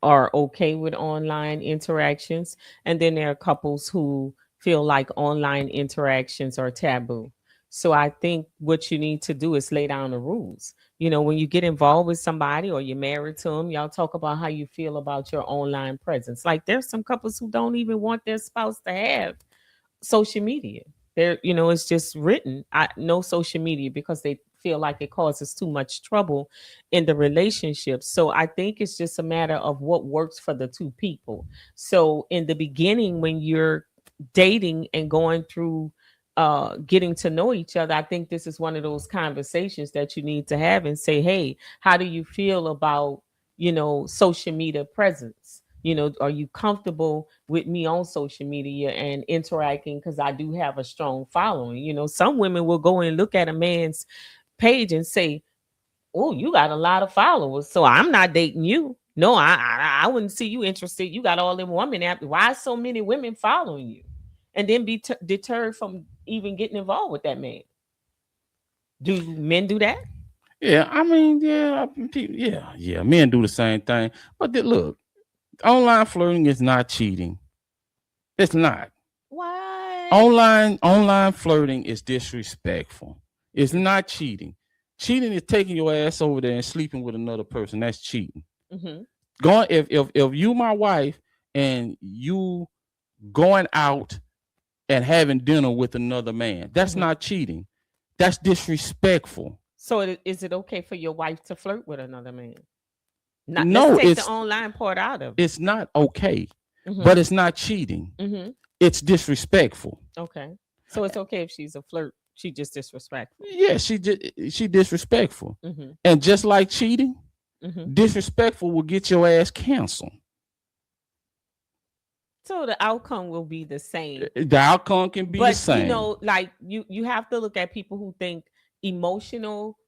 are okay with online interactions, and then there are couples who feel like online interactions are taboo. So I think what you need to do is lay down the rules. When you get involved with somebody or you're married to them, y'all talk about how you feel about your online presence. Like there's some couples who don't even want their spouse to have social media. It's just written, no social media, because they feel like it causes too much trouble in the relationship. So I think it's just a matter of what works for the two people. So in the beginning, when you're dating and going through getting to know each other, I think this is one of those conversations that you need to have and say, hey, how do you feel about social media presence? Are you comfortable with me on social media and interacting? Because I do have a strong following. Some women will go and look at a man's page and say, oh, you got a lot of followers, so I'm not dating you. No, I wouldn't see you interested. You got all them women after. Why so many women following you? And then be deterred from even getting involved with that man. Do men do that? Yeah, I mean, yeah. Men do the same thing. But look, online flirting is not cheating. It's not. Why? Online flirting is disrespectful. It's not cheating. Cheating is taking your ass over there and sleeping with another person. That's cheating. Mm-hmm. Going if you my wife and you going out and having dinner with another man, that's Mm-hmm. not cheating. That's disrespectful. So is it okay for your wife to flirt with another man? Not, let's No, take the online part out of it. it's not okay, Mm-hmm. but it's not cheating. Mm-hmm. It's disrespectful. Okay. So it's okay if she's a flirt. She just disrespectful. Yeah, she disrespectful. Mm-hmm. And just like cheating, Mm-hmm. disrespectful will get your ass canceled. So the outcome will be the same. The outcome can be the But same. like you have to look at people who think emotional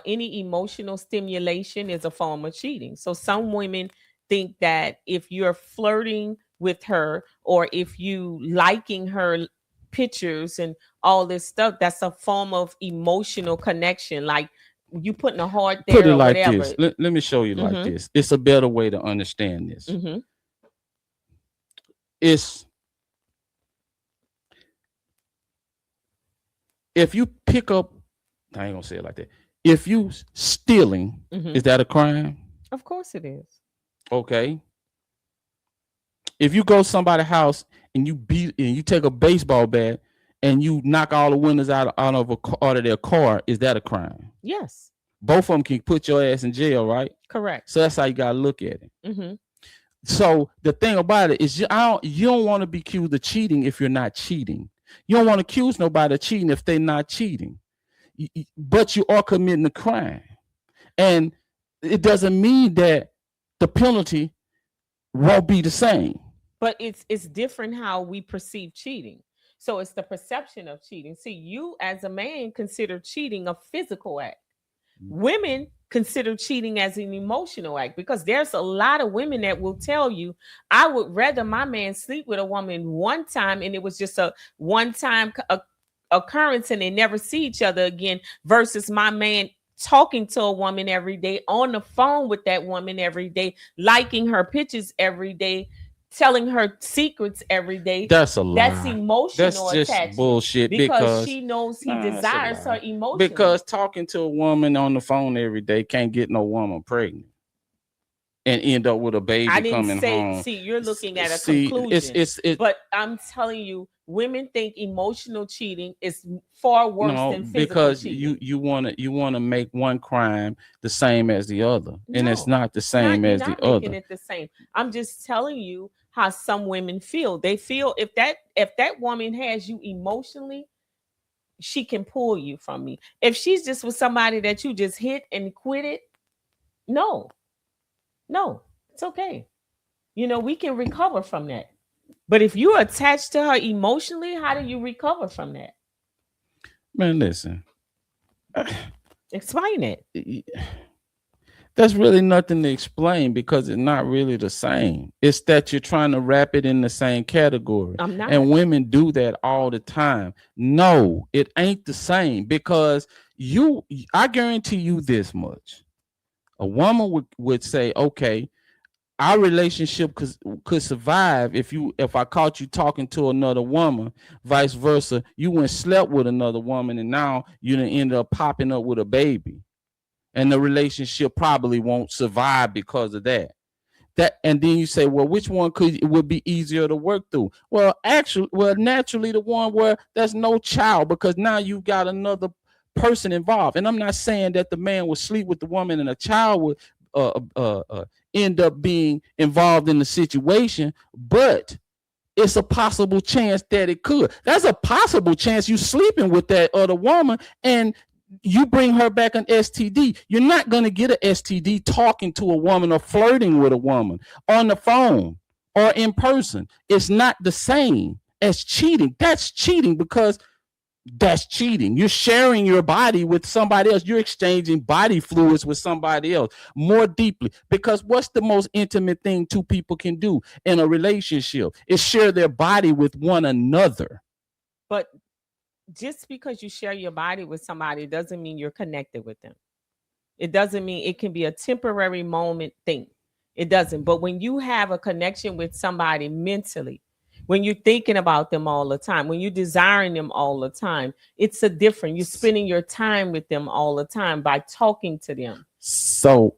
any emotional stimulation is a form of cheating. So some women think that if you're flirting with her or if you liking her pictures and all this stuff, that's a form of emotional connection, like you putting a heart Put there it or like whatever. this. Let me show you like Mm-hmm. this. It's a better way to understand this. Mm-hmm. It's if you pick up, I ain't gonna say it like that. If you stealing, Mm-hmm. is that a crime? Of course it is. Okay. If you go to somebody's house and you take a baseball bat and you knock all the windows out of their car, is that a crime? Yes. Both of them can put your ass in jail, right? Correct. So that's how you gotta look at it. Mm-hmm. So the thing about it is, you don't want to be accused of cheating if you're not cheating. You don't want to accuse nobody of cheating if they're not cheating. But you are committing a crime, and it doesn't mean that the penalty won't be the same. But it's different how we perceive cheating. So it's the perception of cheating. See, you as a man consider cheating a physical act. Women consider cheating as an emotional act, because there's a lot of women that will tell you, I would rather my man sleep with a woman one time and it was just a one time occurrence and they never see each other again, versus my man talking to a woman every day, on the phone with that woman every day, liking her pictures every day, telling her secrets every day. That's a That's lie. emotional That's just attachment, bullshit because because she knows he that's a desires her lie. emotionally. Because talking to a woman on the phone every day can't get no woman pregnant and end up with a I baby didn't coming say, home. see, you're looking at a See, conclusion. it's But I'm telling you, women think emotional cheating is far worse no, than physical because cheating. you wanna make one crime the same as the other, and it's No, not the it's not. same You're as the not making other. it the same. I'm just telling you how some women feel. They feel if that woman has you emotionally, she can pull you from me. If she's just with somebody that you just hit and quit it, no, no, it's okay. We can recover from that. But if you're attached to her emotionally, how do you recover from that? Man, listen, Explain it. that's really nothing to explain because it's not really the same. It's that you're trying to wrap it in the same category. I'm not. And women do that all the time. No, it ain't the same because I guarantee you this much. A woman would say, okay, our relationship could survive if I caught you talking to another woman, vice versa. You went slept with another woman, and now you done ended up popping up with a baby, and the relationship probably won't survive because of that. And then you say, well, which one would be easier to work through? Well, actually, naturally the one where there's no child, because now you've got another person involved. And I'm not saying that the man would sleep with the woman and a child would uh, uh, uh, end up being involved in the situation, but it's a possible chance that it could. There's a possible chance you sleeping with that other woman and you bring her back an STD. You're not going to get an STD talking to a woman or flirting with a woman on the phone or in person. It's not the same as cheating. That's cheating, because that's cheating. You're sharing your body with somebody else. You're exchanging body fluids with somebody else more deeply. Because what's the most intimate thing two people can do in a relationship? Is share their body with one another. But just because you share your body with somebody doesn't mean you're connected with them. It doesn't mean it can be a temporary moment thing. It doesn't. But when you have a connection with somebody mentally, when you're thinking about them all the time, when you're desiring them all the time, it's a different. You're spending your time with them all the time by talking to them. So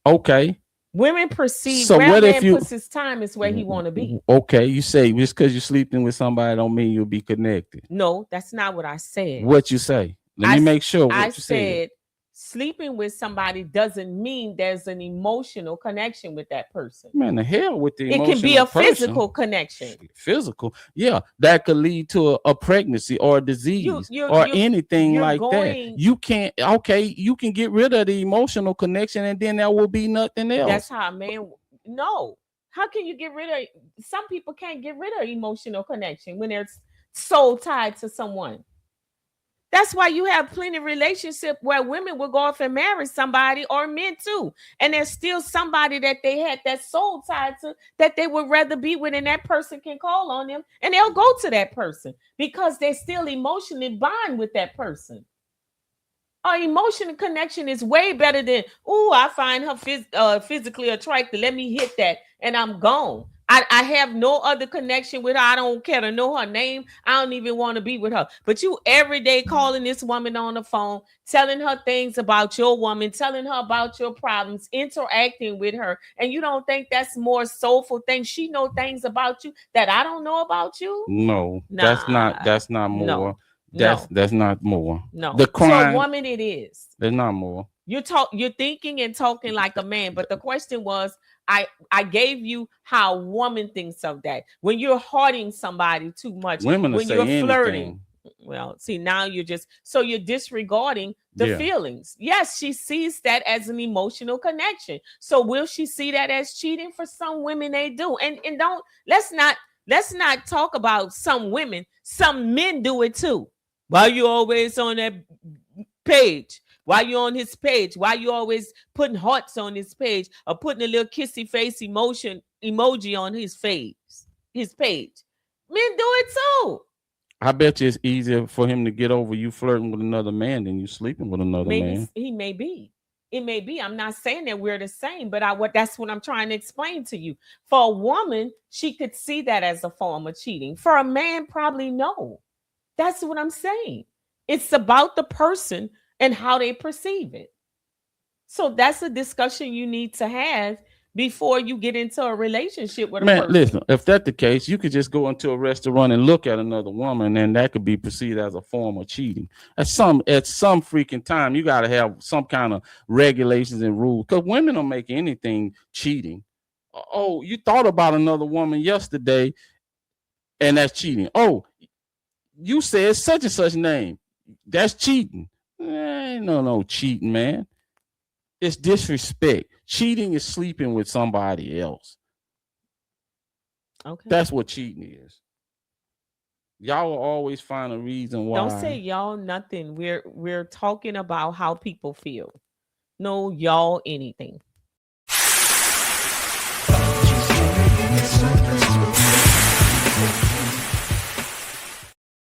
okay. Women perceive so where what a if man you puts his time is where he want to be. Okay, you say just because you're sleeping with somebody don't mean you'll be connected. No, that's not what I said. What you say? Let me make sure what I you said. said sleeping with somebody doesn't mean there's an emotional connection with that person. Man, the hell with the It emotional can be a person. physical connection. Physical, yeah, that could lead to a pregnancy or a disease or anything like that. You can't. Okay, you can get rid of the emotional connection, and then there will be nothing else. That's how a man. No, how can you get rid of? Some people can't get rid of emotional connection when they're so tied to someone. That's why you have plenty of relationships where women will go off and marry somebody, or men too, and there's still somebody that they had that soul tied to that they would rather be with, and that person can call on them and they'll go to that person because they still emotionally bond with that person. Our emotional connection is way better than, oh, I find her physically attractive. Let me hit that and I'm gone. I have no other connection with her. I don't care to know her name. I don't even want to be with her. But you every day calling this woman on the phone, telling her things about your woman, telling her about your problems, interacting with her. And you don't think that's more soulful things? She know things about you that I don't know about you? No, that's not more. No. That's not more. No. The crime. So woman, it is. There's not more. You're thinking and talking like a man, but the question was, I gave you how woman thinks of that. When you're hurting somebody too much, women when you're flirting. Anything. Well, see, now you're disregarding the feelings. Yes, she sees that as an emotional connection. So will she see that as cheating? For some women, they do. And don't let's not talk about some women. Some men do it too. Why you always on that page? Why you on his page? Why you always putting hearts on his page or putting a little kissy face emoji on his face, his page? Men do it too. I bet you it's easier for him to get over you flirting with another man than you sleeping with another man. He may be. It may be. I'm not saying that we're the same, but that's what I'm trying to explain to you. For a woman, she could see that as a form of cheating. For a man, probably no. That's what I'm saying. It's about the person and how they perceive it. So that's a discussion you need to have before you get into a relationship with a person. Listen, if that's the case, you could just go into a restaurant and look at another woman, and that could be perceived as a form of cheating. At some freaking time, you got to have some kind of regulations and rules, because women don't make anything cheating. Oh, you thought about another woman yesterday, and that's cheating. Oh, you said such and such name. That's cheating. Ain't no cheating, man. It's disrespect. Cheating is sleeping with somebody else. Okay. That's what cheating is. Y'all will always find a reason why. Don't say y'all nothing. We're talking about how people feel. No, y'all anything.